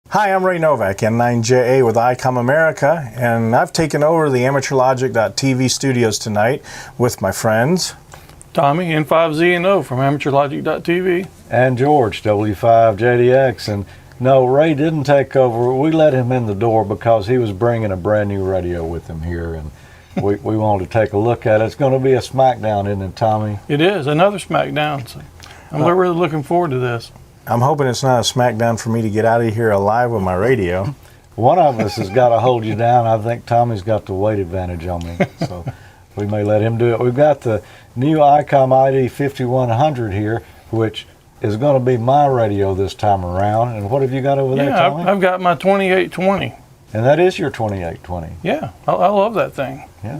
Hi, I'm Ray Novak, N9JA with Icom America, and I've taken over the AmateurLogic.tv studios tonight with my friends Tommy, N5Z&O from AmateurLogic.tv. And George, W5JDX. And no, Ray didn't take over. We let him in the door because he was bringing a brand new radio with him here, and we wanted to take a look at it. It's going to be a smackdown, isn't it, Tommy? It is, another smackdown. So I'm really looking forward to this. I'm hoping it's not a smackdown for me to get out of here alive with my radio. One of us has got to hold you down. I think Tommy's got the weight advantage on me, so we may let him do it. We've got the new Icom ID 5100 here, which is going to be my radio this time around. And what have you got over there, Tommy? I've got my 2820. And that is your 2820. Yeah, I love that thing. Yeah.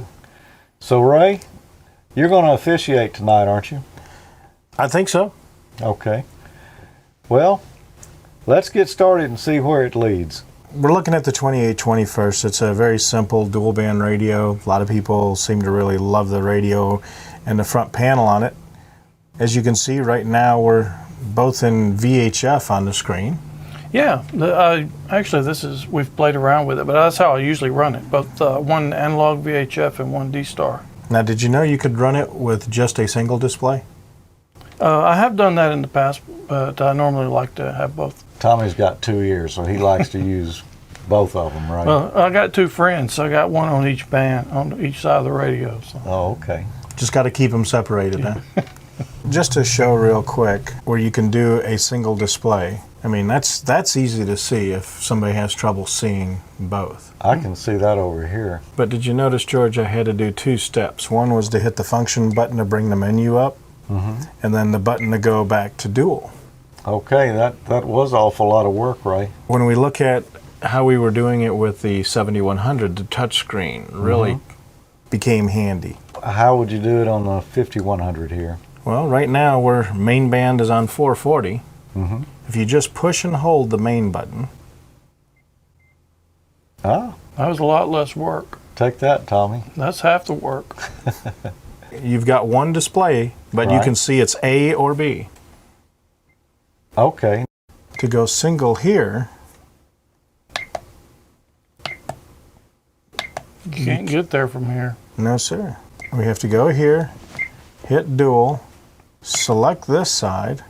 So, Ray, you're going to officiate tonight, aren't you? I think so. Okay. Well, let's get started and see where it leads. We're looking at the 2820 first. It's a very simple dual band radio. A lot of people seem to really love the radio and the front panel on it. As you can see right now, we're both in VHF on the screen. Yeah, actually we've played around with it, but that's how I usually run it. Both one analog VHF and one D-Star. Now, did you know you could run it with just a single display? I have done that in the past, but I normally like to have both. Tommy's got 2 ears, so he likes to use both of them, right? Well, I got two friends, so I got one on each band, on each side of the radio. So. Oh, okay. Just got to keep them separated, huh? Just to show real quick where you can do a single display. I mean, that's easy to see if somebody has trouble seeing both. I can see that over here. But did you notice, George, I had to do 2 steps. One was to hit the function button to bring the menu up, and then the button to go back to dual. Okay, that was an awful lot of work, Ray. When we look at how we were doing it with the 7100, the touchscreen really became handy. How would you do it on the 5100 here? Well, right now our main band is on 440. If you just push and hold the main button. Ah, that was a lot less work. Take that, Tommy. That's half the work. You've got one display, but you can see it's A or B. Okay. To go single here, You can't get there from here. no sir. We have to go here, hit dual, select this side.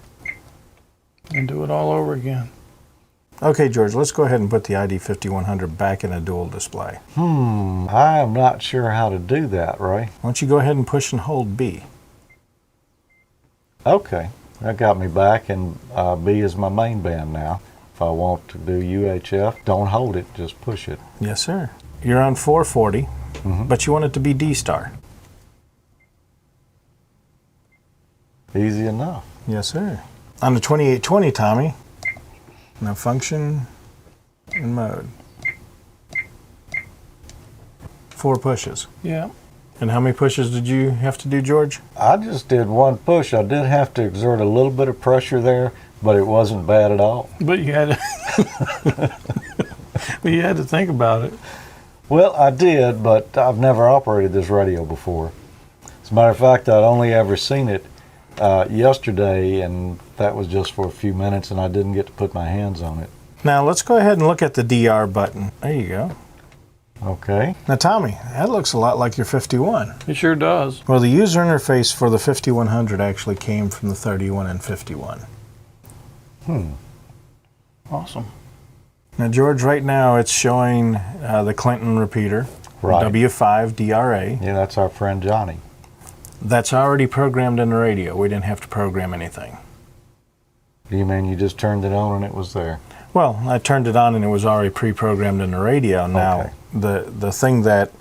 And do it all over again. Okay, George, let's go ahead and put the ID 5100 back in a dual display. I am not sure how to do that, Ray. Why don't you go ahead and push and hold B? Okay, that got me back, and B is my main band now. If I want to do UHF, don't hold it, just push it. Yes, sir. You're on 440, but you want it to be D-Star. Easy enough. Yes, sir. On the 2820, Tommy, now function and mode. 4 pushes. Yeah. And how many pushes did you have to do, George? I just did 1 push. I did have to exert a little bit of pressure there, but it wasn't bad at all. But you had to, but you had to think about it. Well, I did, but I've never operated this radio before. As a matter of fact, I'd only ever seen it yesterday, and that was just for a few minutes, and I didn't get to put my hands on it. Now let's go ahead and look at the DR button. There you go. Okay. Now Tommy, that looks a lot like your 51. It sure does. Well, the user interface for the 5100 actually came from the 31 and 51. Awesome. Now George, right now it's showing the Clinton repeater, Right. W5 DRA. Yeah, that's our friend Johnny. That's already programmed in the radio. We didn't have to program anything. Do you mean you just turned it on and it was there? Well, I turned it on and it was already pre-programmed in the radio. Now, the thing that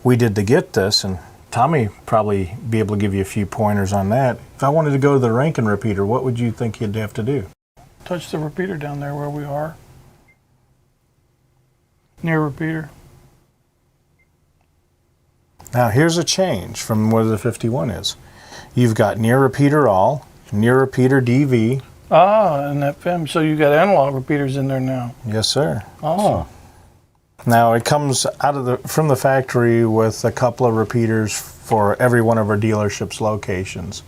we did to get this, and Tommy probably be able to give you a few pointers on that. If I wanted to go to the Rankin repeater, what would you think you'd have to do? Touch the repeater down there where we are. Near repeater. Now, here's a change from where the 51 is. You've got near repeater all, near repeater DV. Ah, and FM. So you got analog repeaters in there now. Yes, sir. Awesome. Now, it comes out of from the factory with a couple of repeaters for every one of our dealership's locations.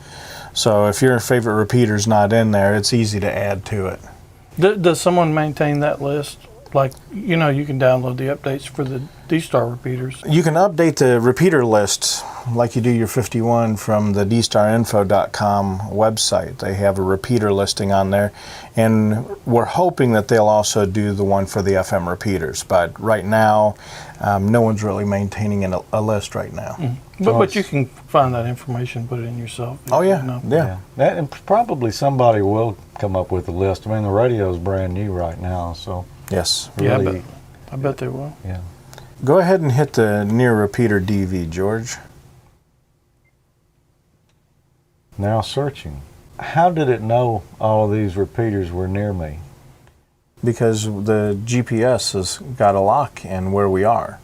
So if your favorite repeater's not in there, it's easy to add to it. Does someone maintain that list Like, you know, you can download the updates for the D-Star repeaters. You can update the repeater lists like you do your 51 from the dstarinfo.com website. They have a repeater listing on there, and we're hoping that they'll also do the one for the FM repeaters. But right now, no one's really maintaining a list right now. But you can find that information, put it in yourself. Oh, yeah. You know. Yeah. That, and probably somebody will come up with a list. I mean, the radio's brand new right now, so Yes. Yeah, really, I bet they will. yeah. Go ahead and hit the near repeater DV, George. Now searching. How did it know all of these repeaters were near me? Because the GPS has got a lock in where we are.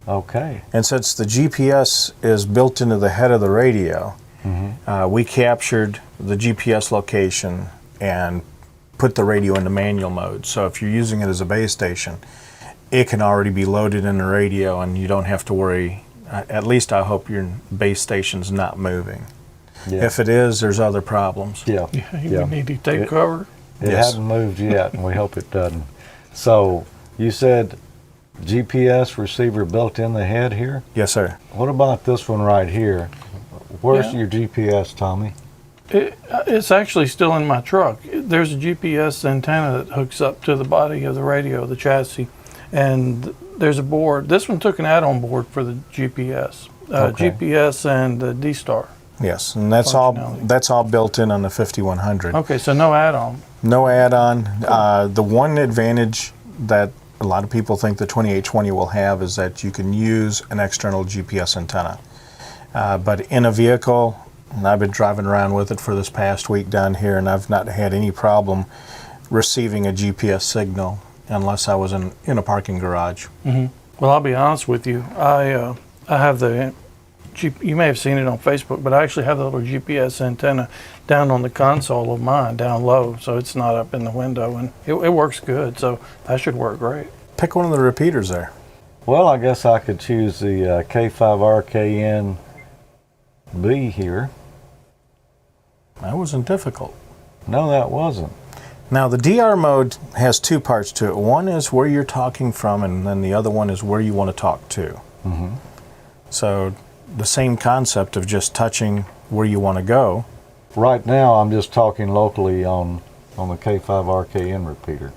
Okay. And since the GPS is built into the head of the radio, we captured the GPS location and put the radio into manual mode. So if you're using it as a base station, it can already be loaded in the radio and you don't have to worry. At least I hope your base station's not moving. Yeah. If it is, there's other problems. Yeah. Yeah, you need to take cover. It Yes. hasn't moved yet, and we hope it doesn't. So you said GPS receiver built in the head here. Yes, sir. What about this one right here? Where's Yeah. your GPS, Tommy? It's actually still in my truck. There's a GPS antenna that hooks up to the body of the radio, the chassis, and there's a board. This one took an add-on board for the GPS, Okay. GPS and the D-Star. Yes, and that's all built in on the 5100. Okay, so no add-on. No add-on. The one advantage that a lot of people think the 2820 will have is that you can use an external GPS antenna. But in a vehicle, and I've been driving around with it for this past week down here, and I've not had any problem receiving a GPS signal unless I was in a parking garage. Well, I'll be honest with you. I have the you may have seen it on Facebook, but I actually have the little GPS antenna down on the console of mine, down low, so it's not up in the window, and it works good. So that should work great. Pick one of the repeaters there. Well, I guess I could choose the K5RKN B here. That wasn't difficult. No, that wasn't. Now the DR mode has two parts to it. One is where you're talking from, and then the other one is where you want to talk to. So the same concept of just touching where you want to go. Right now, I'm just talking locally on the K5RKN repeater.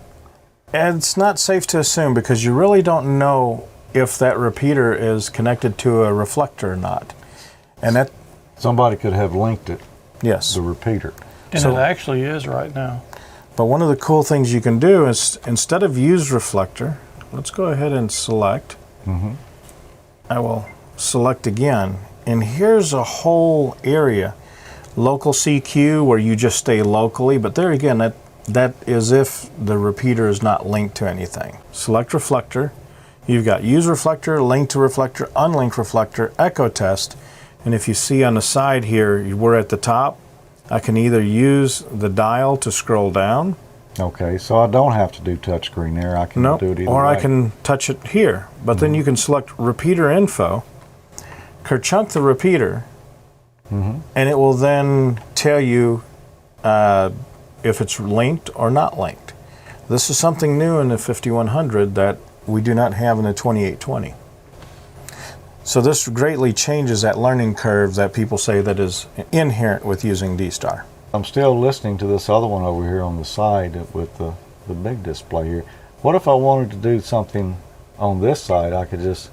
And it's not safe to assume because you really don't know if that repeater is connected to a reflector or not. And that, Somebody could have linked it, yes. the repeater. And So- it actually is right now. But one of the cool things you can do is instead of use reflector, let's go ahead and select. I will select again. And here's a whole area. Local CQ where you just stay locally, but there again, that is if the repeater is not linked to anything. Select reflector. You've got use reflector, link to reflector, unlink reflector, echo test. And if you see on the side here, we're at the top. I can either use the dial to scroll down. Okay, so I don't have to do touchscreen there. I can do it either or way. I can touch it here. But then you can select repeater info, kerchunk the repeater, and it will then tell you if it's linked or not linked. This is something new in the 5100 that we do not have in the 2820. So this greatly changes that learning curve that people say that is inherent with using D-Star. I'm still listening to this other one over here on the side with the big display here. What if I wanted to do something on this side? I could just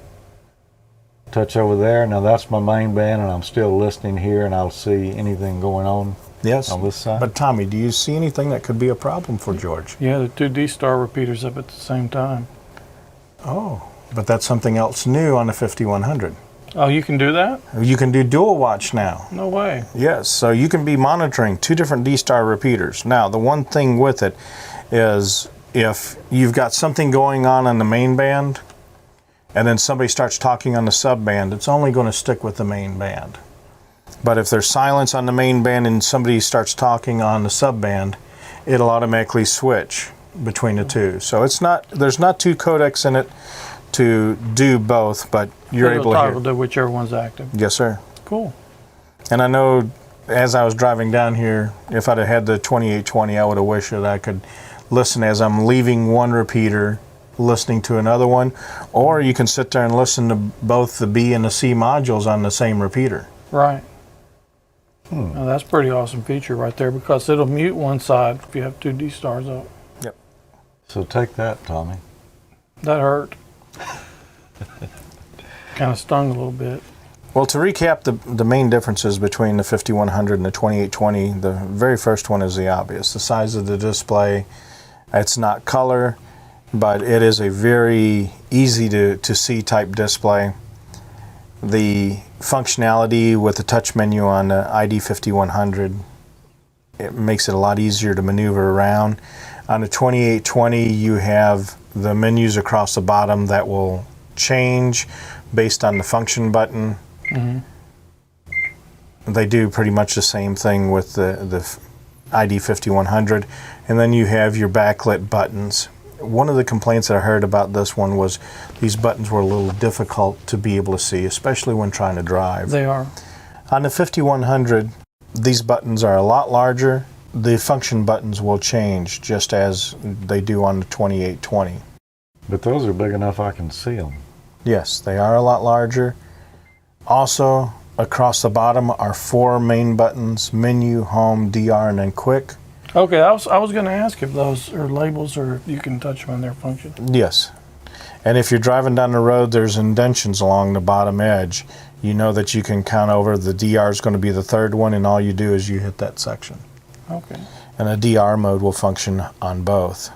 touch over there. Now that's my main band, and I'm still listening here, and I'll see anything going on Yes. on this side. But Tommy, do you see anything that could be a problem for George? Yeah, the two D-Star repeaters up at the same time. Oh, but that's something else new on the 5100. Oh, you can do that? You can do dual watch now. No way. Yes, so you can be monitoring two different D-Star repeaters. Now, the one thing with it is if you've got something going on the main band and then somebody starts talking on the sub band, it's only going to stick with the main band. But if there's silence on the main band and somebody starts talking on the sub band, it'll automatically switch between the two. So there's not two codecs in it to do both, but you're able to toggle hear. to whichever one's active. Yes, sir. Cool. And I know as I was driving down here, if I'd have had the 2820, I would have wished that I could listen as I'm leaving one repeater listening to another one, or you can sit there and listen to both the B and the C modules on the same repeater. Right. Now that's a pretty awesome feature right there, because it'll mute one side if you have two D stars up. Yep. So take that, Tommy. That hurt. Kind of stung a little bit. Well, to recap the main differences between the 5100 and the 2820, the very first one is the obvious. The size of the display. It's not color, but it is a very easy to see type display. The functionality with the touch menu on the ID 5100, it makes it a lot easier to maneuver around. On the 2820, you have the menus across the bottom that will change based on the function button. They do pretty much the same thing with the ID 5100. And then you have your backlit buttons. One of the complaints that I heard about this one was these buttons were a little difficult to be able to see, especially when trying to drive. They are. On the 5100, these buttons are a lot larger. The function buttons will change just as they do on the 2820. But those are big enough I can see them. Yes, they are a lot larger. Also, across the bottom are 4 main buttons: menu, home, DR, and then quick. Okay, I was going to ask if those are labels or if you can touch them on their function. Yes. And if you're driving down the road, there's indentions along the bottom edge. You know that you can count over. The DR is going to be the third one, and all you do is you hit that section. Okay. And the DR mode will function on both.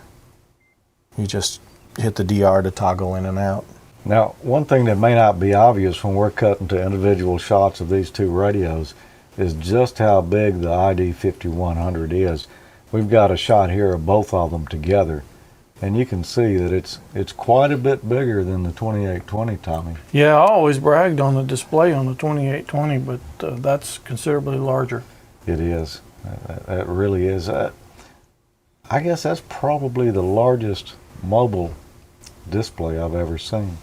You just hit the DR to toggle in and out. Now, one thing that may not be obvious when we're cutting to individual shots of these two radios is just how big the ID 5100 is. We've got a shot here of both of them together, and you can see that it's quite a bit bigger than the 2820, Tommy. Yeah, I always bragged on the display on the 2820, but that's considerably larger. It is. That really is. I guess that's probably the largest mobile display I've ever seen.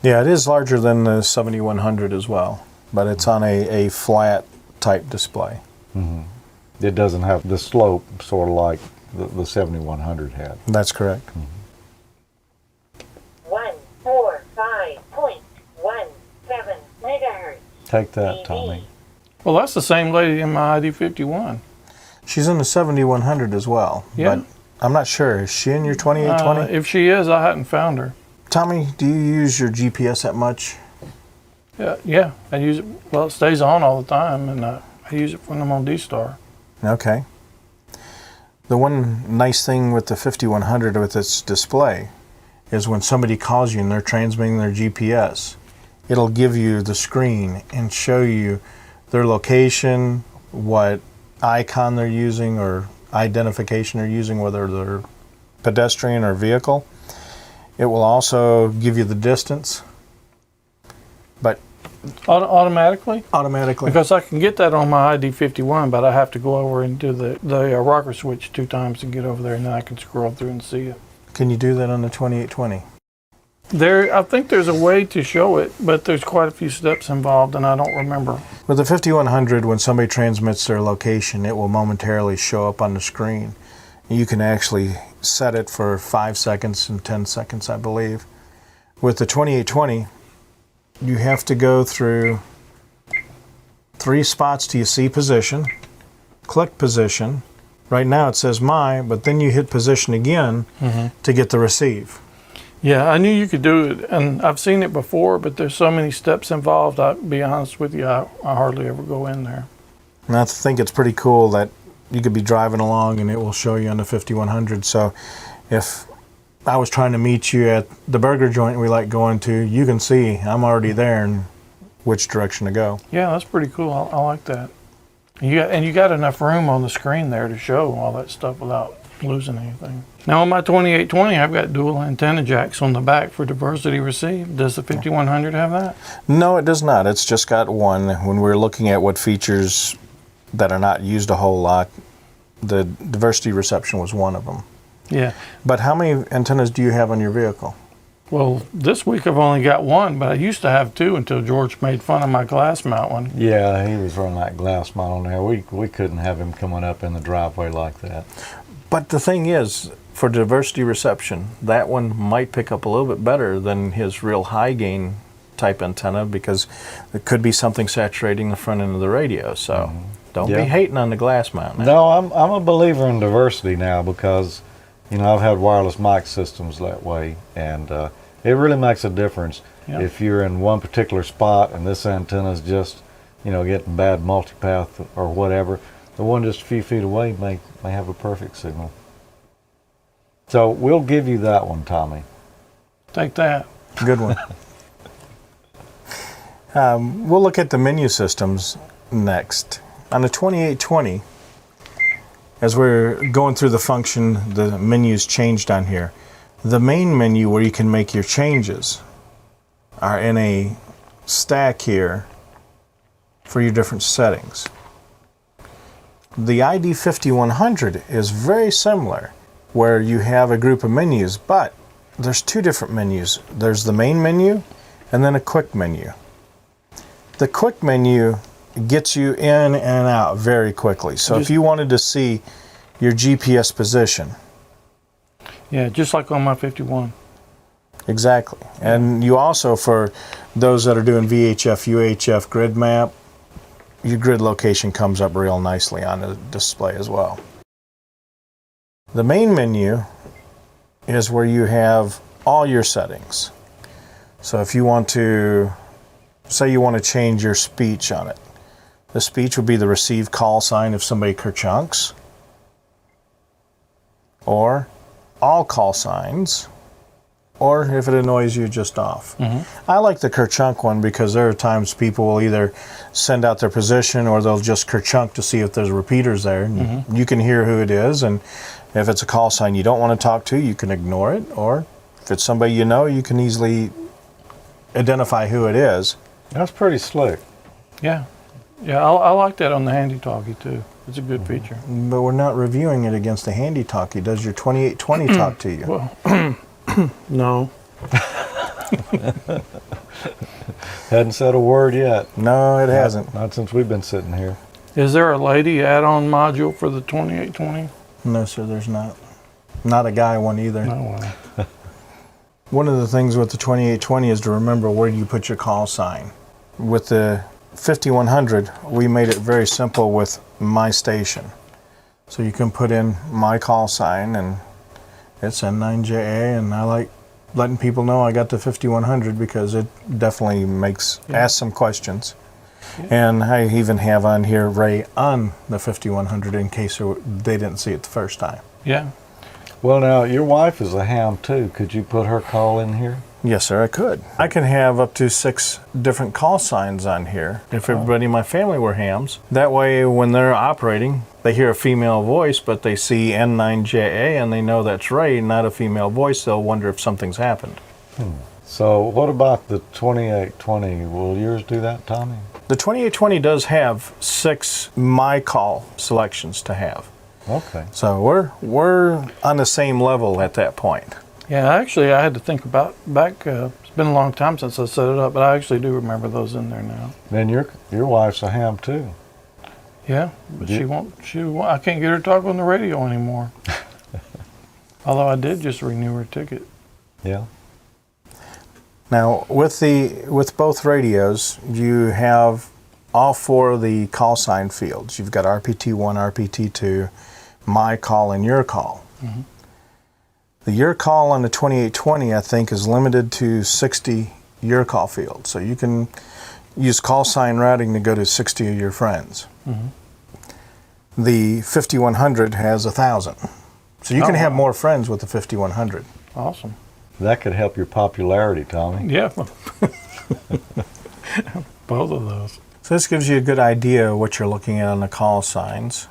Yeah, it is larger than the 7100 as well, but it's on a flat type display. It doesn't have the slope sort of like the 7100 had. That's correct. 145.17 megahertz. Take that, Tommy. Well, that's the same lady in my ID 51. She's in the 7100 as well. Yeah. But I'm not sure. Is she in your 2820? If she is, I hadn't found her. Tommy, do you use your GPS that much? Yeah, I use it. Well, it stays on all the time, and I use it when I'm on D-Star. Okay. The one nice thing with the 5100 with its display is when somebody calls you and they're transmitting their GPS, it'll give you the screen and show you their location, what icon they're using or identification they're using, whether they're pedestrian or vehicle. It will also give you the distance, but Automatically? automatically. Because I can get that on my ID 51, but I have to go over and do the rocker switch 2 times to get over there, and then I can scroll through and see it. Can you do that on the 2820? I think there's a way to show it, but there's quite a few steps involved, and I don't remember. With the 5100, when somebody transmits their location, it will momentarily show up on the screen. You can actually set it for 5 seconds and 10 seconds, I believe. With the 2820, you have to go through 3 spots till you see position, click position. Right now it says my, but then you hit position again to get the receive. Yeah, I knew you could do it, and I've seen it before, but there's so many steps involved. I'll be honest with you, I hardly ever go in there. And I think it's pretty cool that you could be driving along and it will show you on the 5100. So if I was trying to meet you at the burger joint we like going to, you can see I'm already there and which direction to go. Yeah, that's pretty cool. I like that. You got enough room on the screen there to show all that stuff without losing anything. Now on my 2820, I've got dual antenna jacks on the back for diversity receive. Does the 5100 have that? No, it does not. It's just got one. When we're looking at what features that are not used a whole lot, the diversity reception was one of them. Yeah. But how many antennas do you have on your vehicle? Well, this week I've only got one, but I used to have 2 until George made fun of my glass mount one. Yeah, he was running that glass mount on there. We couldn't have him coming up in the driveway like that. But the thing is, for diversity reception, that one might pick up a little bit better than his real high gain type antenna, because it could be something saturating the front end of the radio. So don't be hating on the glass mount now. No, I'm a believer in diversity now, because I've had wireless mic systems that way, and it really makes a difference if you're in one particular spot and this antenna is just getting bad multipath or whatever. The one just a few feet away may have a perfect signal. So we'll give you that one, Tommy. Take that. Good one. We'll look at the menu systems next. On the 2820, as we're going through the function, the menus changed on here. The main menu, where you can make your changes, are in a stack here for your different settings. The ID 5100 is very similar, where you have a group of menus, but there's two different menus. There's the main menu and then a quick menu. The quick menu gets you in and out very quickly. So if you wanted to see your GPS position. Yeah, just like on my 51. Exactly. And you also, for those that are doing VHF, UHF grid map, your grid location comes up real nicely on the display as well. The main menu is where you have all your settings. So if you want to, say you want to change your speech on it, the speech would be the receive call sign if somebody kerchunks, or all call signs, or if it annoys you, just off. I like the kerchunk one, because there are times people will either send out their position or they'll just kerchunk to see if there's repeaters there. And you can hear who it is, and if it's a call sign you don't want to talk to, you can ignore it, or if it's somebody you know, you can easily identify who it is. That's pretty slick. Yeah. Yeah, I like that on the handy talkie too. It's a good feature. But we're not reviewing it against the handy talkie. Does your 2820 talk to you? Well, no. Hadn't said a word yet. No, it hasn't. Not since we've been sitting here. Is there a lady add-on module for the 2820? No, sir, there's not. Not a guy one either. No. One of the things with the 2820 is to remember where you put your call sign. With the 5100, we made it very simple with my station. So you can put in my call sign, and it's N9JA, and I like letting people know I got the 5100, because it definitely asks some questions. And I even have on here Ray on the 5100 in case they didn't see it the first time. Yeah. Well, now, your wife is a ham, too. Could you put her call in here? Yes, sir, I could. I can have up to 6 different call signs on here if everybody in my family were hams. That way, when they're operating, they hear a female voice, but they see N9JA and they know that's Ray, not a female voice. They'll wonder if something's happened. So what about the 2820? Will yours do that, Tommy? The 2820 does have 6 my call selections to have. Okay. So we're on the same level at that point. Yeah, actually, I had to think about back. It's been a long time since I set it up, but I actually do remember those in there now. Then your wife's a ham, too. Yeah, but she won't. I can't get her to talk on the radio anymore. Although I did just renew her ticket. Yeah. Now, with both radios, you have all 4 of the call sign fields. You've got RPT1, RPT2, my call, and your call. The your call on the 2820, I think, is limited to 60 your call fields. So you can use call sign routing to go to 60 of your friends. The 5100 has 1,000. So you can have more friends with the 5100. Awesome. That could help your popularity, Tommy. Yeah. Both of those. So this gives you a good idea of what you're looking at on the call signs.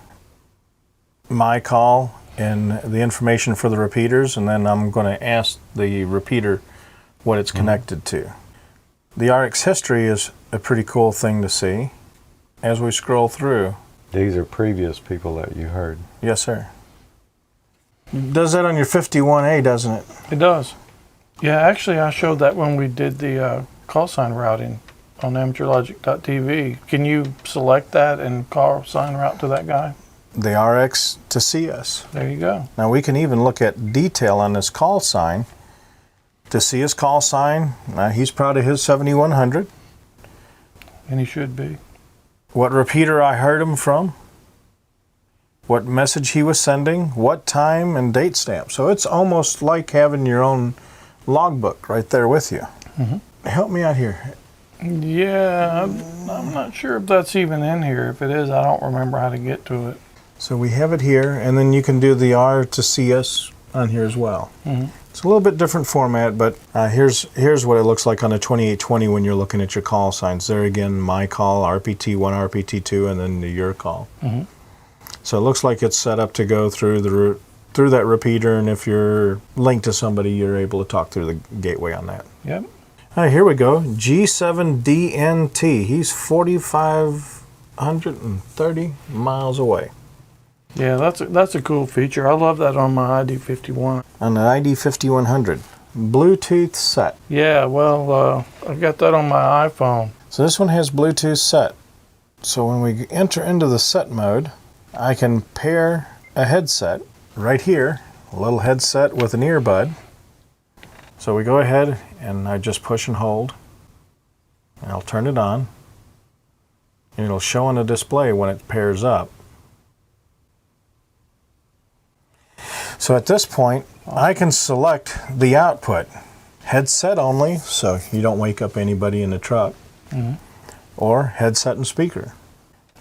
My call and the information for the repeaters, and then I'm going to ask the repeater what it's connected to. The RX history is a pretty cool thing to see as we scroll through. These are previous people that you heard. Yes, sir. Does that on your 51A, doesn't it? It does. Yeah, actually, I showed that when we did the call sign routing on amateurlogic.tv. Can you select that and call sign route to that guy? the RX to CS. There you go. Now we can even look at detail on this call sign to see his call sign. Now he's proud of his 7100. And he should be. What repeater I heard him from, what message he was sending, what time, and date stamp. So it's almost like having your own logbook right there with you. Help me out here. Yeah, I'm not sure if that's even in here. If it is, I don't remember how to get to it. So we have it here, and then you can do the R to CS on here as well. It's a little bit different format, but here's what it looks like on a 2820 when you're looking at your call signs. There again, my call, RPT1, RPT2, and then the your call. So it looks like it's set up to go through that repeater, and if you're linked to somebody, you're able to talk through the gateway on that. Yep. All right, here we go. G7DNT. He's 4,530 miles away. Yeah, that's a cool feature. I love that on my ID51. On the ID5100. Bluetooth set. Yeah, well, I got that on my iPhone. So this one has Bluetooth set. So when we enter into the set mode, I can pair a headset right here, a little headset with an earbud. So we go ahead and I just push and hold, and I'll turn it on, and it'll show on the display when it pairs up. So at this point, I can select the output, headset only, so you don't wake up anybody in the truck, or headset and speaker.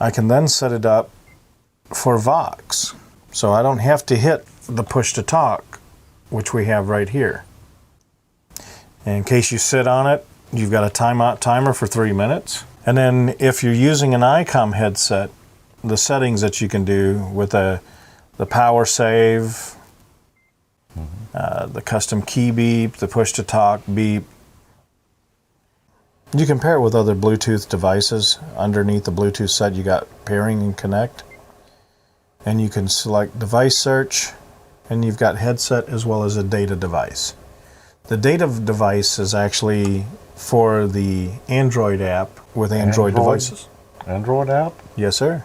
I can then set it up for Vox, so I don't have to hit the push to talk, which we have right here. And in case you sit on it, you've got a timeout timer for 3 minutes. And then if you're using an Icom headset, the settings that you can do with the power save, the custom key beep, the push to talk beep. You can pair it with other Bluetooth devices. Underneath the Bluetooth set, you got pairing and connect. And you can select device search, and you've got headset as well as a data device. The data device is actually for the Android app with Android devices. Android app? Yes, sir.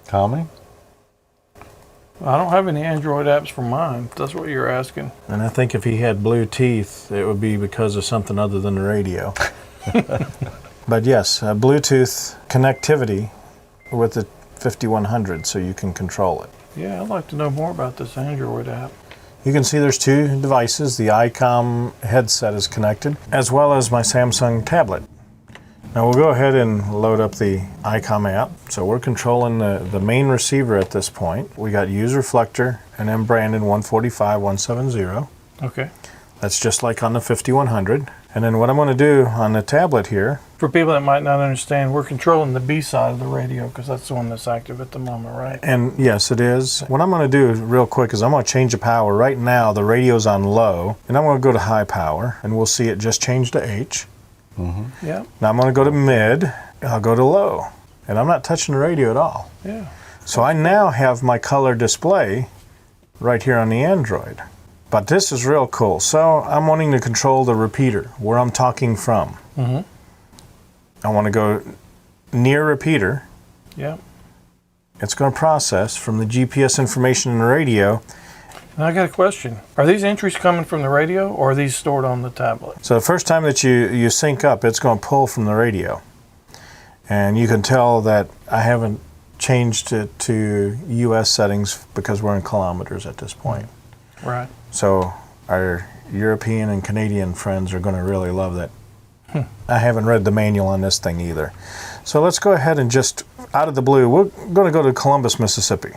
Tommy? I don't have any Android apps for mine, if that's what you're asking. And I think if he had Bluetooth, it would be because of something other than the radio. But yes, Bluetooth connectivity with the 5100, so you can control it. Yeah, I'd like to know more about this Android app. You can see there's two devices. The Icom headset is connected, as well as my Samsung tablet. Now we'll go ahead and load up the Icom app. So we're controlling the main receiver at this point. We got use reflector and then Brandon 145170. Okay. That's just like on the 5100. And then what I'm going to do on the tablet here. For people that might not understand, we're controlling the B side of the radio because that's the one that's active at the moment, right? And yes, it is. What I'm going to do real quick is I'm going to change the power. Right now the radio's on low, and I'm going to go to high power, and we'll see it just change to H. Yeah. Now I'm going to go to mid, and I'll go to low, and I'm not touching the radio at all. Yeah. So I now have my color display right here on the Android. But this is real cool. So I'm wanting to control the repeater, where I'm talking from. I want to go near repeater. Yeah. It's going to process from the GPS information in the radio. Now I got a question. Are these entries coming from the radio or are these stored on the tablet? So the first time that you sync up, it's going to pull from the radio. And you can tell that I haven't changed it to US settings because we're in kilometers at this point. Right. So our European and Canadian friends are going to really love that. I haven't read the manual on this thing either. So let's go ahead and just, out of the blue, we're going to go to Columbus, Mississippi.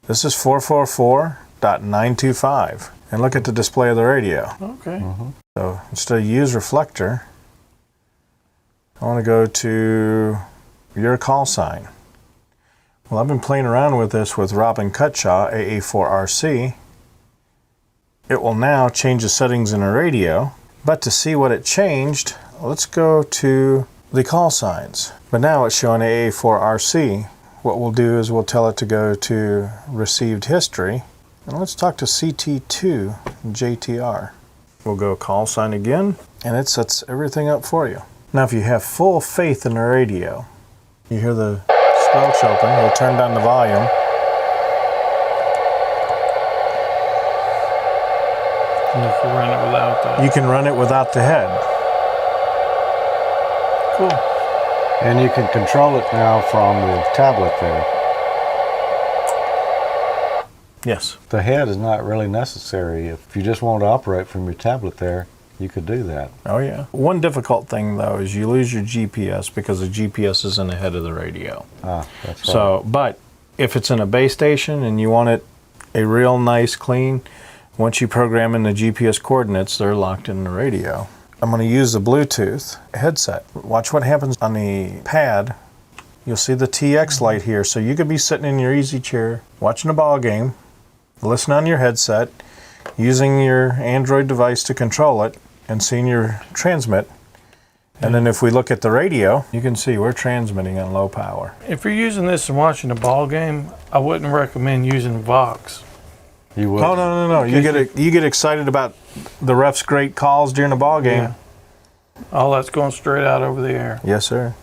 This is 444.925. And look at the display of the radio. Okay. So instead of use reflector, I want to go to your call sign. Well, I've been playing around with this with Robin Cutshaw, AA4RC. It will now change the settings in the radio. But to see what it changed, let's go to the call signs. But now it's showing AA4RC. What we'll do is we'll tell it to go to received history. And let's talk to CT2 JTR. We'll go call sign again, and it sets everything up for you. Now if you have full faith in the radio, you hear the squelch open. We'll turn down the volume. And you can run it without that. You can run it without the head. Cool. And you can control it now from the tablet there. Yes. The head is not really necessary. If you just want to operate from your tablet there, you could do that. Oh, yeah. One difficult thing, though, is you lose your GPS because the GPS is in the head of the radio. Ah, that's right. So, but if it's in a base station and you want it a real nice, clean, once you program in the GPS coordinates, they're locked in the radio. I'm going to use the Bluetooth headset. Watch what happens on the pad. You'll see the TX light here. So you could be sitting in your easy chair, watching a ball game, listening on your headset, using your Android device to control it, and seeing your transmit. And then if we look at the radio, you can see we're transmitting on low power. If you're using this and watching a ball game, I wouldn't recommend using Vox. You would. Oh, no. You get excited about the ref's great calls during a ball game. Yeah. All that's going straight out over the air. Yes, sir.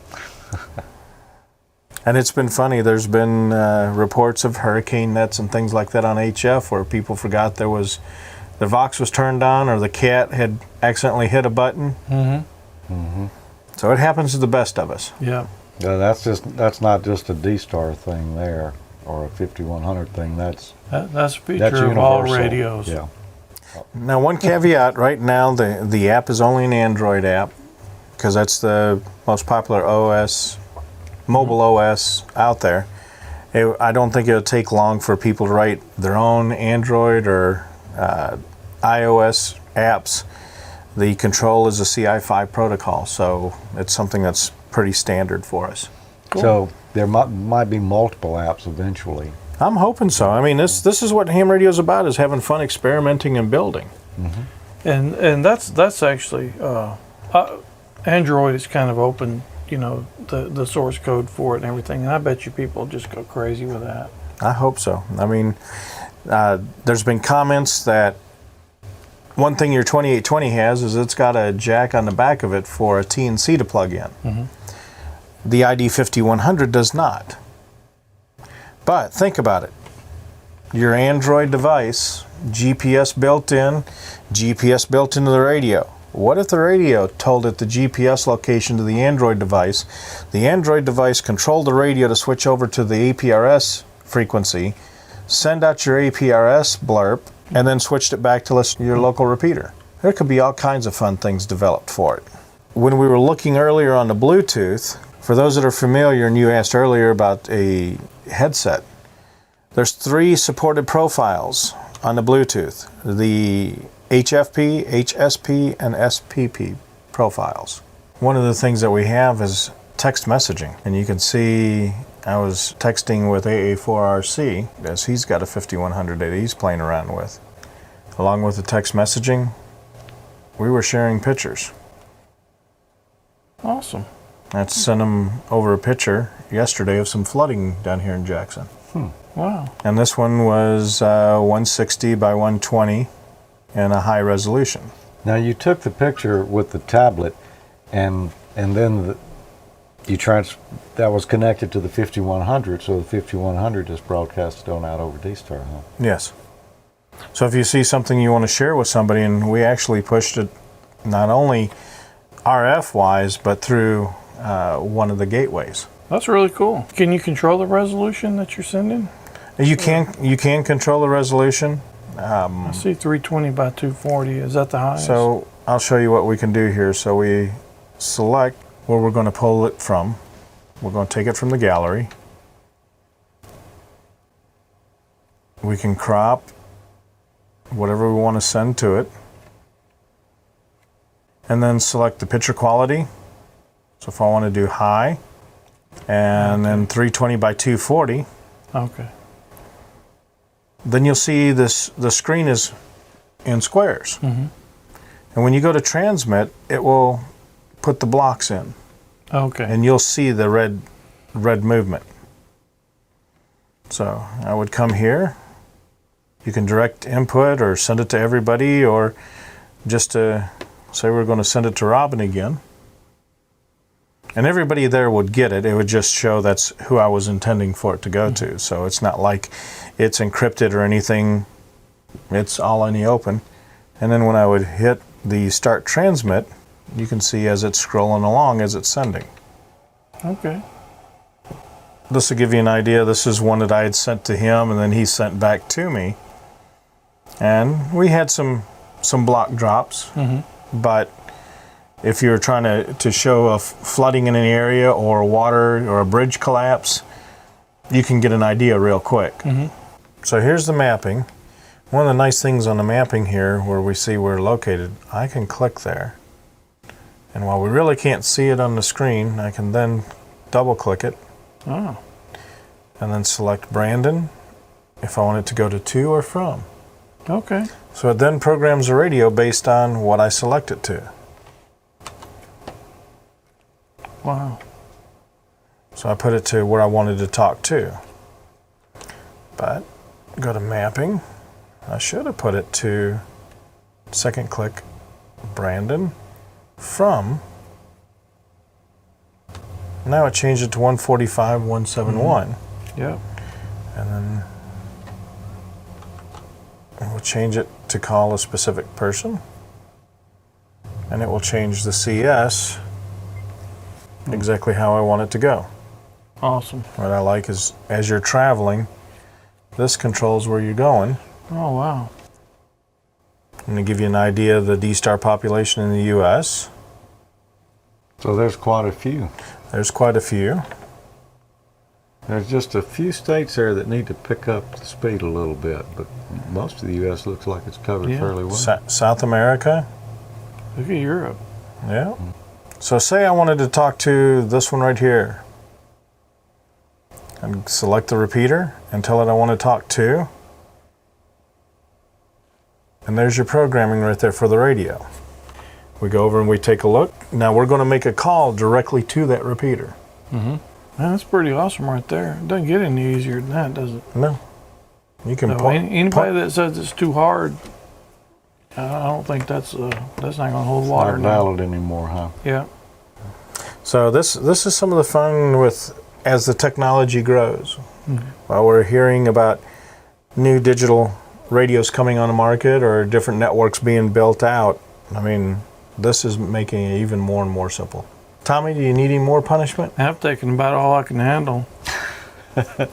And it's been funny. There's been reports of hurricane nets and things like that on HF where people forgot the Vox was turned on or the cat had accidentally hit a button. So it happens to the best of us. Yeah. Yeah, that's not just a D-Star thing there or a 5100 thing. That's That's a feature of all radios. Yeah. Now, one caveat, right now the app is only an Android app because that's the most popular OS, mobile OS out there. I don't think it'll take long for people to write their own Android or iOS apps. The control is a CI5 protocol, so it's something that's pretty standard for us. Cool. So there might be multiple apps eventually. I'm hoping so. I mean, this is what ham radio is about, is having fun experimenting and building. And that's actually Android is kind of open, the source code for it and everything. And I bet you people just go crazy with that. I hope so. I mean, there's been comments that one thing your 2820 has is it's got a jack on the back of it for a TNC to plug in. The ID5100 does not. But think about it. Your Android device, GPS built into the radio. What if the radio told it the GPS location to the Android device? The Android device controlled the radio to switch over to the APRS frequency, send out your APRS blurb, and then switched it back to listen to your local repeater. There could be all kinds of fun things developed for it. When we were looking earlier on the Bluetooth, for those that are familiar, and you asked earlier about a headset, there's 3 supported profiles on the Bluetooth. The HFP, HSP, and SPP profiles. One of the things that we have is text messaging. And you can see I was texting with AA4RC as he's got a 5100 that he's playing around with. Along with the text messaging, we were sharing pictures. Awesome. I sent him over a picture yesterday of some flooding down here in Jackson. Wow. And this one was 160 by 120 and a high resolution. Now you took the picture with the tablet, and then that was connected to the 5100, so the 5100 is broadcasted on out over D-Star, huh? Yes. So if you see something you want to share with somebody, and we actually pushed it not only RF-wise, but through one of the gateways. That's really cool. Can you control the resolution that you're sending? You can control the resolution. I see 320 by 240. Is that the highest? So I'll show you what we can do here. So we select where we're going to pull it from. We're going to take it from the gallery. We can crop whatever we want to send to it. And then select the picture quality. So if I want to do high, and then 320 by 240. Okay. Then you'll see the screen is in squares. And when you go to transmit, it will put the blocks in. Okay. And you'll see the red movement. So I would come here. You can direct input or send it to everybody, or just to say we're going to send it to Robin again. And everybody there would get it. It would just show that's who I was intending for it to go to. So it's not like it's encrypted or anything. It's all in the open. And then when I would hit the start transmit, you can see as it's scrolling along as it's sending. Okay. This will give you an idea. This is one that I had sent to him, and then he sent back to me. And we had some block drops, but if you're trying to show a flooding in an area or water or a bridge collapse, you can get an idea real quick. So here's the mapping. One of the nice things on the mapping here, where we see we're located, I can click there. And while we really can't see it on the screen, I can then double click it. Oh. And then select Brandon if I want it to go to or from. Okay. So it then programs the radio based on what I select it to. Wow. So I put it to where I wanted to talk to. But go to mapping. I should have put it to second click Brandon from. Now it changed it to 145.171. Yep. And then we'll change it to call a specific person. And it will change the CS exactly how I want it to go. Awesome. What I like is as you're traveling, this controls where you're going. Oh, wow. And to give you an idea of the D-Star population in the U.S., So there's quite a few. there's quite a few. There's just a few states there that need to pick up the speed a little bit, but most of the U.S. looks like it's covered Yeah. fairly well. South America, Look at Europe. yeah. So say I wanted to talk to this one right here. And select the repeater and tell it I want to talk to. And there's your programming right there for the radio. We go over and we take a look. Now we're going to make a call directly to that repeater. Man, that's pretty awesome right there. It doesn't get any easier than that, does it? No. You can No, point. anybody that says it's too hard, I don't think that's not going to hold water Not now. valid anymore, huh? Yeah. So this is some of the fun with as the technology grows. While we're hearing about new digital radios coming on the market or different networks being built out, I mean, this is making it even more and more simple. Tommy, do you need any more punishment? I've taken about all I can handle.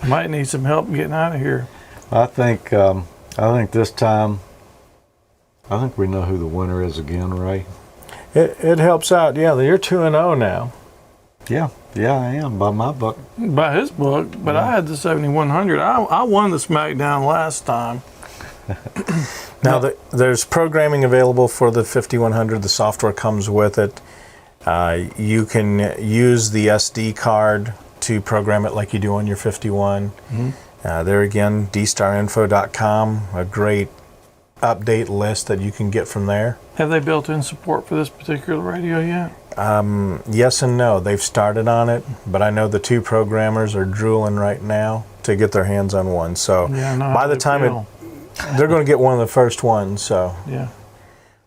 Might need some help getting out of here. I think this time, I think we know who the winner is again, Ray. It helps out. Yeah, you're 2-0 now. Yeah, I am by my book. By his book, but I had the 7100. I won the SmackDown last time. Now, there's programming available for the 5100. The software comes with it. You can use the SD card to program it like you do on your 51. There again, dstarinfo.com, a great update list that you can get from there. Have they built in support for this particular radio yet? Yes and no. They've started on it, but I know the two programmers are drooling right now to get their hands on one. So Yeah, I know by how the they time feel. they're going to get one of the first ones, so Yeah.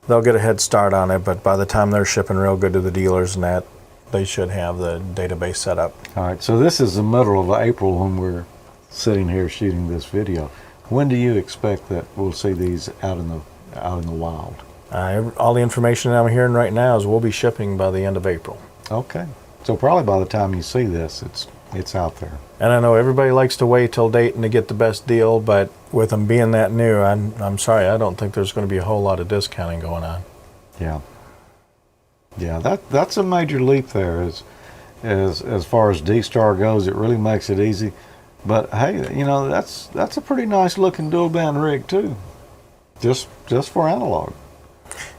they'll get a head start on it. But by the time they're shipping real good to the dealers and that, they should have the database set up. All right, so this is the middle of April when we're sitting here shooting this video. When do you expect that we'll see these out in the wild? All the information that I'm hearing right now is we'll be shipping by the end of April. Okay, so probably by the time you see this, it's out there. And I know everybody likes to wait till Dayton to get the best deal, but with them being that new, I'm sorry, I don't think there's going to be a whole lot of discounting going on. Yeah, that's a major leap there. As far as D-Star goes, it really makes it easy. But hey, that's a pretty nice looking dual band rig too, just for analog.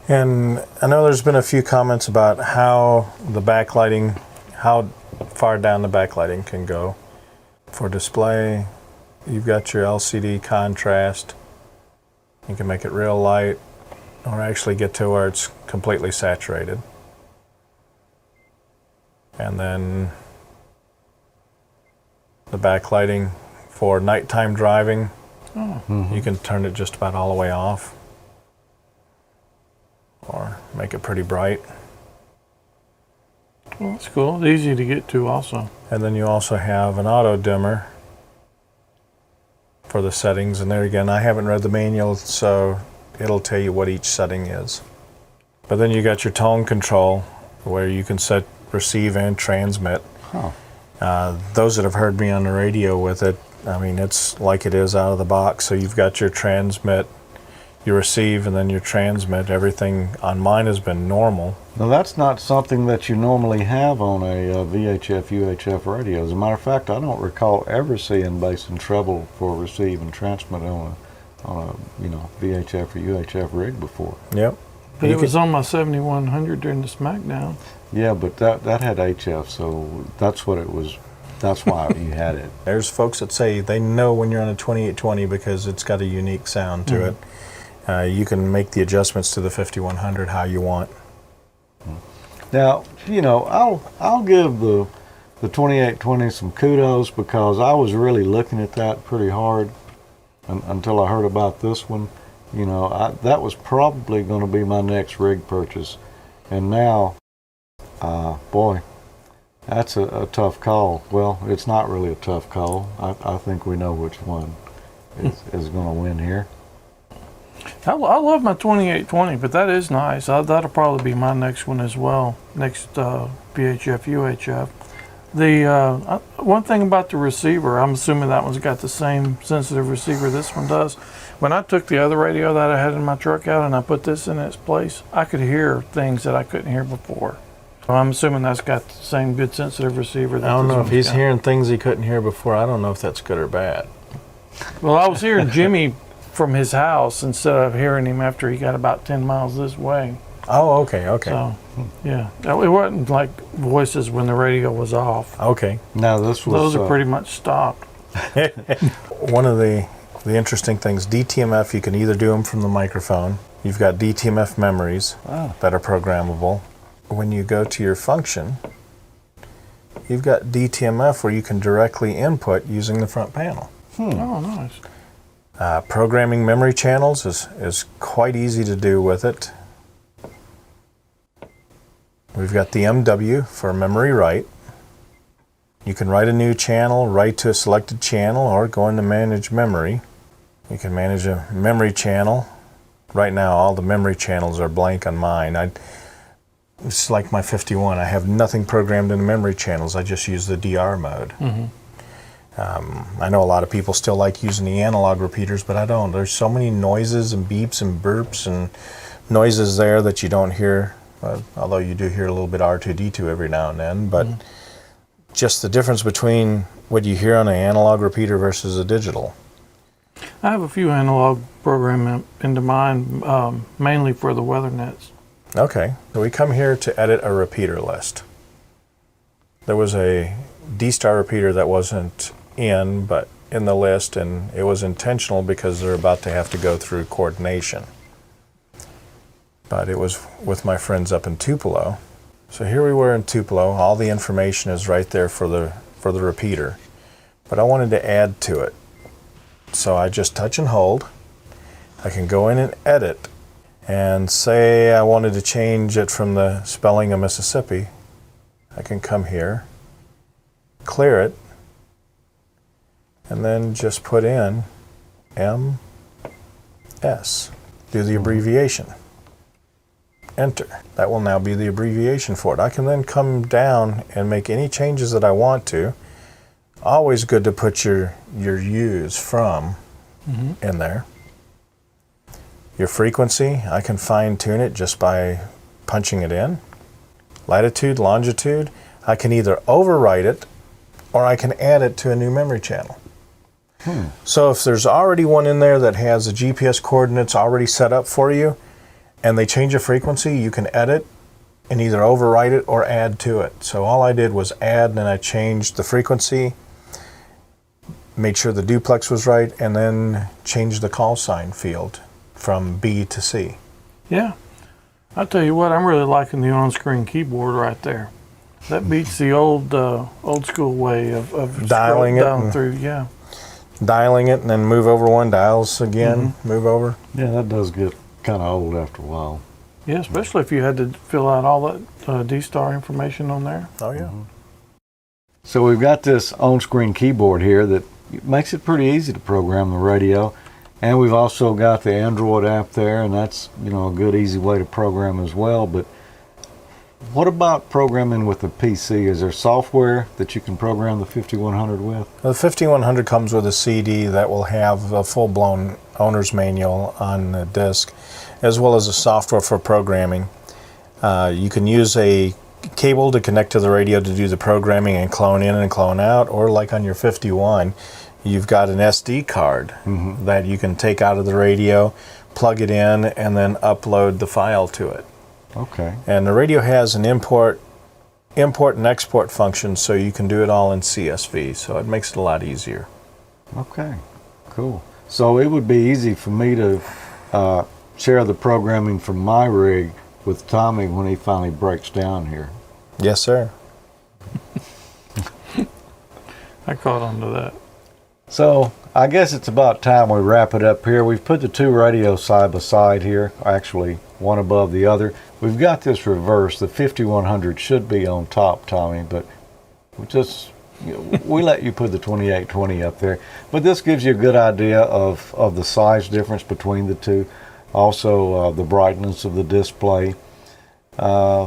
And I know there's been a few comments about how far down the backlighting can go. For display, you've got your LCD contrast. You can make it real light or actually get to where it's completely saturated. And then the backlighting for nighttime driving, you can turn it just about all the way off or make it pretty bright. Well, that's cool. It's easy to get to also. And then you also have an auto dimmer for the settings. And there again, I haven't read the manual, so it'll tell you what each setting is. But then you got your tone control where you can set receive and transmit. Those that have heard me on the radio with it, I mean, it's like it is out of the box. So you've got your transmit, you receive, and then your transmit. Everything on mine has been normal. Now that's not something that you normally have on a VHF, UHF radio. As a matter of fact, I don't recall ever seeing bass and treble for receive and transmit on a VHF or UHF rig before. Yep. But it was on my 7100 during the smackdown. Yeah, but that had HF, so that's what it was. That's why you had it. There's folks that say they know when you're on a 2820 because it's got a unique sound to it. You can make the adjustments to the 5100 how you want. Now, I'll give the 2820 some kudos because I was really looking at that pretty hard until I heard about this one. That was probably going to be my next rig purchase. And now, boy, that's a tough call. Well, it's not really a tough call. I think we know which one is going to win here. I love my 2820, but that is nice. That'll probably be my next one as well. Next VHF, UHF. The one thing about the receiver, I'm assuming that one's got the same sensitive receiver this one does. When I took the other radio that I had in my truck out and I put this in its place, I could hear things that I couldn't hear before. So I'm assuming that's got the same good sensitive receiver. I don't know if he's hearing things he couldn't hear before. I don't know if that's good or bad. Well, I was hearing Jimmy from his house instead of hearing him after he got about 10 miles this way. Oh, okay. So, yeah. It wasn't like voices when the radio was off. Okay. Now this was... Those are pretty much stopped. One of the interesting things, DTMF, you can either do them from the microphone. You've got DTMF memories that are programmable. When you go to your function, you've got DTMF where you can directly input using the front panel. Oh, nice. Programming memory channels is quite easy to do with it. We've got the MW for memory write. You can write a new channel, write to a selected channel, or go into manage memory. You can manage a memory channel. Right now all the memory channels are blank on mine. It's like my 51. I have nothing programmed in the memory channels. I just use the DR mode. I know a lot of people still like using the analog repeaters, but I don't. There's so many noises and beeps and burps and noises there that you don't hear, although you do hear a little bit R2D2 every now and then, but just the difference between what you hear on an analog repeater versus a digital. I have a few analog programs into mine, mainly for the weather nets. Okay, so we come here to edit a repeater list. There was a D-Star repeater that wasn't but in the list, and it was intentional because they're about to have to go through coordination. But it was with my friends up in Tupelo. So here we were in Tupelo. All the information is right there for the repeater. But I wanted to add to it. So I just touch and hold. I can go in and edit. And say I wanted to change it from the spelling of Mississippi. I can come here, clear it, and then just put in MS. Do the abbreviation. Enter. That will now be the abbreviation for it. I can then come down and make any changes that I want to. Always good to put your U's from in there. Your frequency, I can fine tune it just by punching it in. Latitude, longitude, I can either overwrite it or I can add it to a new memory channel. So if there's already one in there that has the GPS coordinates already set up for you and they change a frequency, you can edit and either overwrite it or add to it. So all I did was add, and then I changed the frequency, made sure the duplex was right, and then changed the call sign field from B to C. Yeah. I'll tell you what, I'm really liking the on-screen keyboard right there. That beats the old school way of dialing it down through, yeah. Dialing it and then move over one, dials again, move over. Yeah, that does get kind of old after a while. Yeah, especially if you had to fill out all that D-Star information on there. Oh yeah. So we've got this on-screen keyboard here that makes it pretty easy to program the radio. And we've also got the Android app there, and that's, a good, easy way to program as well. But what about programming with the PC? Is there software that you can program the 5100 with? The 5100 comes with a CD that will have a full-blown owner's manual on the disc, as well as a software for programming. You can use a cable to connect to the radio to do the programming and clone in and clone out, or like on your 51, you've got an SD card that you can take out of the radio, plug it in, and then upload the file to it. Okay. And the radio has an import and export function, so you can do it all in CSV, so it makes it a lot easier. Okay, cool. So it would be easy for me to share the programming from my rig with Tommy when he finally breaks down here. Yes, sir. I caught on to that. So I guess it's about time we wrap it up here. We've put the two radios side by side here, actually one above the other. We've got this reversed. The 5100 should be on top, Tommy, but we let you put the 2820 up there. But this gives you a good idea of the size difference between the two. Also the brightness of the display. Nice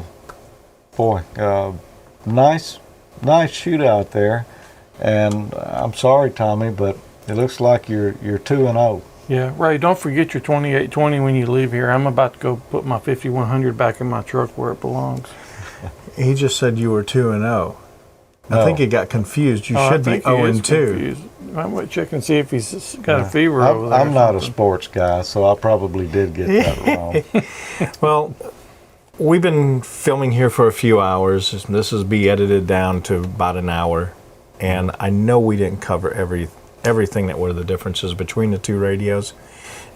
shootout there. And I'm sorry, Tommy, but it looks like you're 2-0. Yeah, Ray, don't forget your 2820 when you leave here. I'm about to go put my 5100 back in my truck where it belongs. He just said you were 2-0. I think he got confused. You should be 0-2. I might check and see if he's got a fever over there. I'm not a sports guy, so I probably did get that wrong. Well, we've been filming here for a few hours. This will be edited down to about an hour. And I know we didn't cover everything that were the differences between the two radios.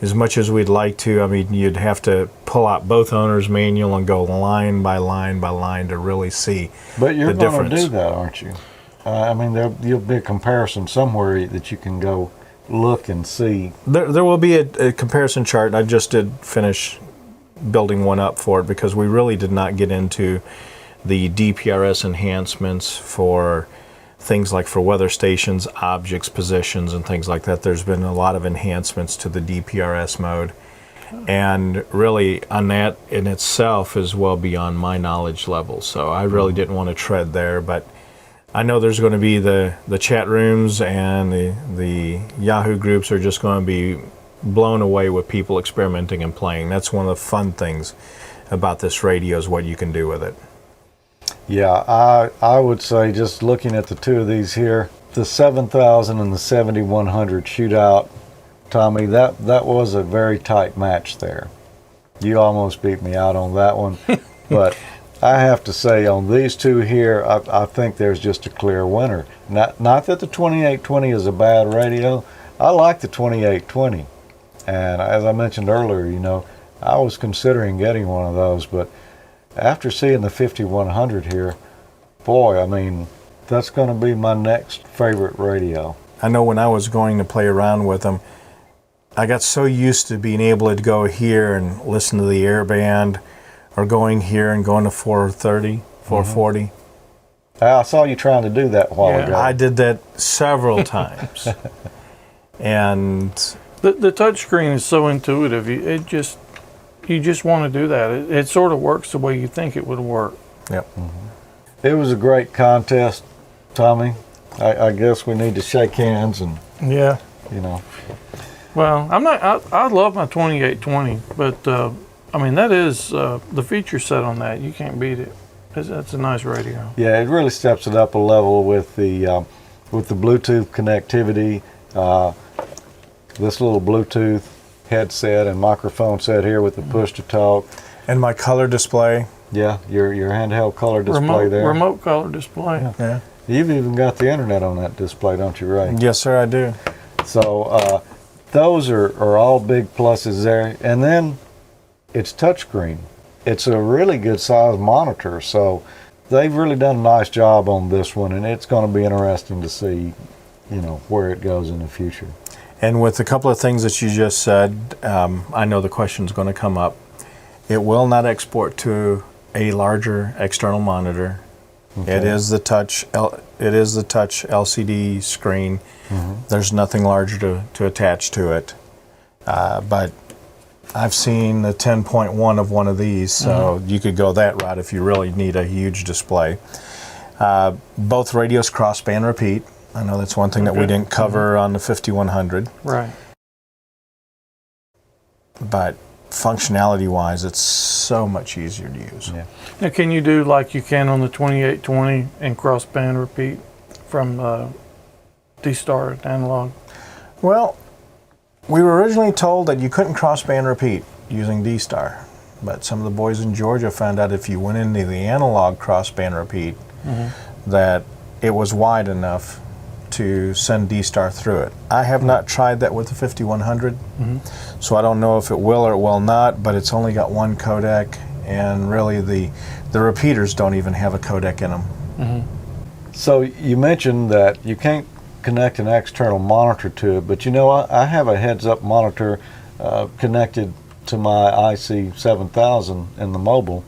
As much as we'd like to, I mean, you'd have to pull out both owners' manual and go line by line by line to really see But you're the going difference. to do that, aren't you? I mean, there'll be a comparison somewhere that you can go look and see. There will be a comparison chart. I just did finish building one up for it because we really did not get into the DPRS enhancements for things like for weather stations, objects, positions, and things like that. There's been a lot of enhancements to the DPRS mode. And really, on that in itself is well beyond my knowledge level. So I really didn't want to tread there. But I know there's going to be the chat rooms and the Yahoo groups are just going to be blown away with people experimenting and playing. That's one of the fun things about this radio is what you can do with it. Yeah, I would say just looking at the two of these here, the 7000 and the 7100 shootout, Tommy, that was a very tight match there. You almost beat me out on that one. But I have to say on these two here, I think there's just a clear winner. Not that the 2820 is a bad radio. I like the 2820. And as I mentioned earlier, I was considering getting one of those, but after seeing the 5100 here, boy, I mean, that's going to be my next favorite radio. I know when I was going to play around with them, I got so used to being able to go here and listen to the air band or going here and going to 430, 440. I saw you trying to do that a while ago. I did that several times. And the touch screen is so intuitive. You just want to do that. It sort of works the way you think it would work. yep. It was a great contest, Tommy. I guess we need to shake hands and, Yeah. Well, I love my 2820, but I mean that is the feature set on that. You can't beat it. That's a nice radio. Yeah, it really steps it up a level with the Bluetooth connectivity. This little Bluetooth headset and microphone set here with the push to talk. And my color display. Yeah, your handheld color display there. Remote color display. Yeah. You've even got the internet on that display, don't you, Ray? Yes, sir, I do. So those are all big pluses there. And then it's touchscreen. It's a really good size monitor. So they've really done a nice job on this one, and it's going to be interesting to see, where it goes in the future. And with a couple of things that you just said, I know the question's going to come up. It will not export to a larger external monitor. Okay. It is the touch. It is the touch LCD screen. There's nothing larger to attach to it. But I've seen the 10.1 of one of these, so you could go that route if you really need a huge display. Both radios cross-band repeat. I know that's one thing that we didn't cover on the 5100. Right. But functionality-wise, it's so much easier to use. Yeah. Now, can you do like you can on the 2820 and cross-band repeat from D-Star analog? Well, we were originally told that you couldn't cross-band repeat using D-Star, but some of the boys in Georgia found out if you went into the analog cross-band repeat, that it was wide enough to send D-Star through it. I have not tried that with the 5100, so I don't know if it will or it will not, but it's only got one codec, and really the repeaters don't even have a codec in them. So you mentioned that you can't connect an external monitor to it, but you know, I have a heads-up monitor connected to my IC7000 in the mobile.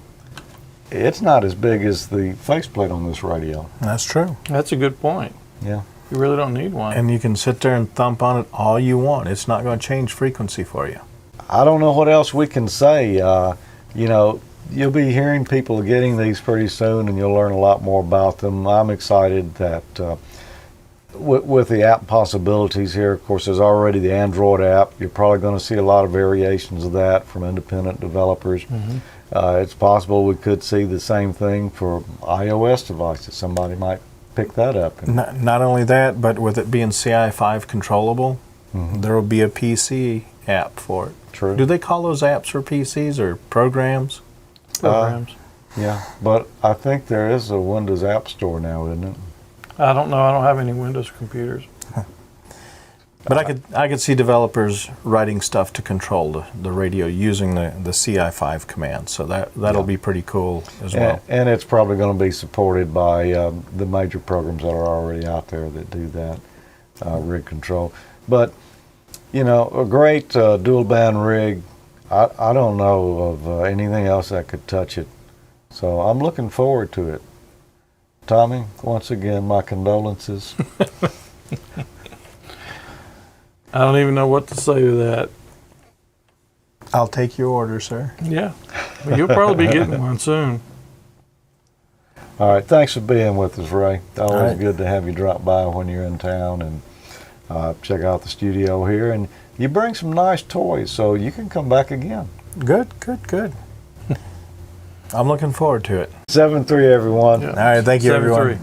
It's not as big as the faceplate on this radio. That's true. That's a good point. Yeah. You really don't need one. And you can sit there and thump on it all you want. It's not going to change frequency for you. I don't know what else we can say. You know, you'll be hearing people getting these pretty soon, and you'll learn a lot more about them. I'm excited that with the app possibilities here, of course, there's already the Android app. You're probably going to see a lot of variations of that from independent developers. It's possible we could see the same thing for iOS devices. Somebody might pick that up. Not only that, but with it being CI5 controllable, there will be a PC app for it. True. Do they call those apps for PCs or programs? Programs. Yeah, but I think there is a Windows App Store now, isn't it? I don't know. I don't have any Windows computers. But I could see developers writing stuff to control the radio using the CI5 command. So that'll be pretty cool as well. And it's probably going to be supported by the major programs that are already out there that do that rig control. But, you know, a great dual band rig, I don't know of anything else that could touch it. So I'm looking forward to it. Tommy, once again, my condolences. I don't even know what to say to that. I'll take your order, sir. Yeah. Well, you'll probably be getting one soon. All right, thanks for being with us, Ray. Always right. good to have you drop by when you're in town and check out the studio here. And you bring some nice toys, so you can come back again. Good. I'm looking forward to it. 7-3, everyone. Yeah. All right, thank you, everyone. 7-3.